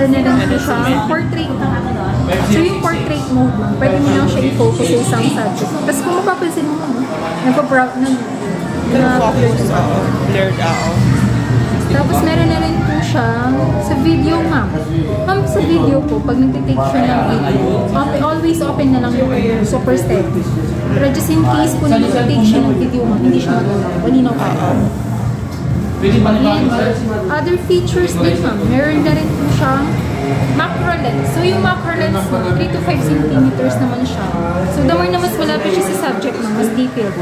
meron na lang po siya portrait. So yung portrait mode, pwede mo lang siya i-focus sa isang subject. Tapos kung mapapansin mo, nag-focus, blurred out. Tapos meron na rin po siya sa video, ma'am. Ma'am, sa video po, pag nag-take siya ng video, always open na lang yung super steady. Pero just in case po na nag-take siya ng video, ma'am, hindi siya matulog. Malinaw pa. And other features din, ma'am. Meron na rin po siyang macro lens. So yung macro lens, 3 to 5 centimeters naman siya. So the more na mas malapit siya sa subject, ma'am, mas detailed.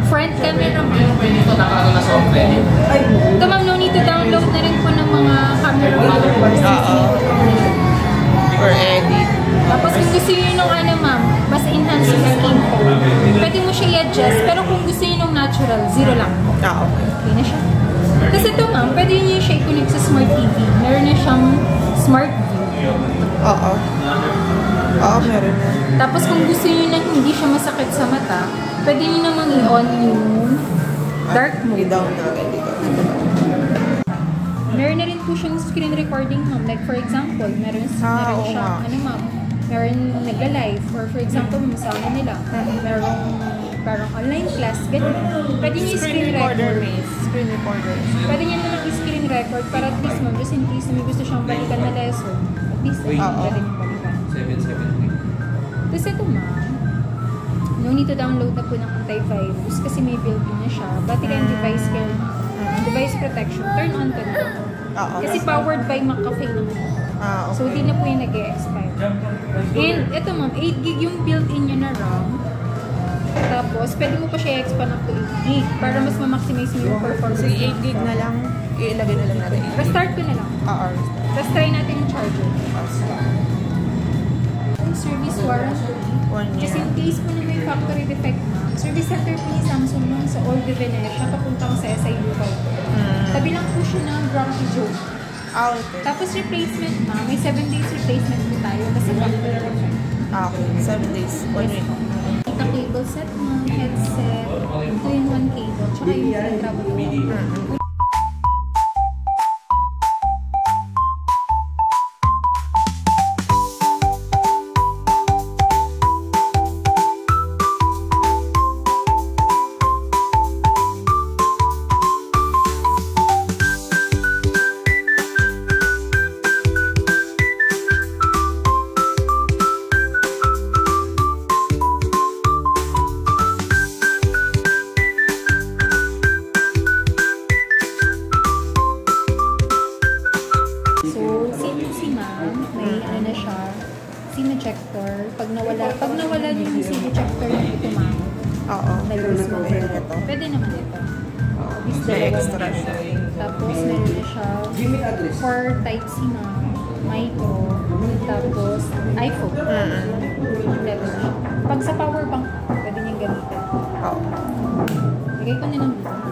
Front camera mo. Ito, ma'am, no need to download na rin po ng mga camera followers. Or edit. Tapos kung gusto nyo nung ano, ma'am, mas enhance yung skin tone, pwede mo siya i-adjust. Pero kung gusto nyo nung natural, 0 lang. Okay na siya. Tapos ito, ma'am, pwede nyo siya i-connect sa Smart TV. Meron na siyang Smart View. Meron na. Tapos kung gusto nyo na hindi siya masakit sa mata, pwede nyo namang i-on yung dark mode. I-down natin dito. Meron na rin po siyang screen recording, ma'am. Like for example, meron siyang, ano ma'am, meron nagla-live. Or for example, masama nila. Merong parang online class, ganun. Pwede nyo screen record. Screen recorder. Pwede nyo naman i-screen record para at least, ma'am, just in case na may gusto siyang balikan na lesson. At least, pwede nyo balikan. 773. Tapos ito, ma'am, no need to download na po ng antivirus kasi may built-in na siya. Battery and device care, device protection, turn on ka na. Kasi powered by McAfee naman. So, hindi na po yung nag-e-expire. And ito, ma'am, 8 gig yung built-in nyo na RAM. Tapos, pwede mo pa siya i-expand up to 8 gig para mas ma-maximize mo yung performance. So, 8 gig na lang, ilagay na lang natin. Restart ko na lang. Tapos, try natin yung charger. Service warranty. 1 year. Just in case po na may factory defect, ma'am. Service center po ni Samsung nun sa Old de Venecia, papuntang sa SI Local. Tabi lang po siya ng Grumpy Joe. Okay. Tapos replacement, ma'am. May 7 days replacement po tayo kasi factory defect. Okay. 7 days. 1 week. Ito cable set, ma'am. Headset. 2-in-1 cable. Tsaka yung grab mo. Sinojector. Pag nawala yung sinojector yung ito, ma'am. Nag-use mo rin ito. Pwede naman ito. May extra siya. Tapos meron na siya for Type-C na micro. Tapos iPhone. Kompleto na siya. Pag sa power bank, pwede niyang gamitin. Lagay ko na lang dito.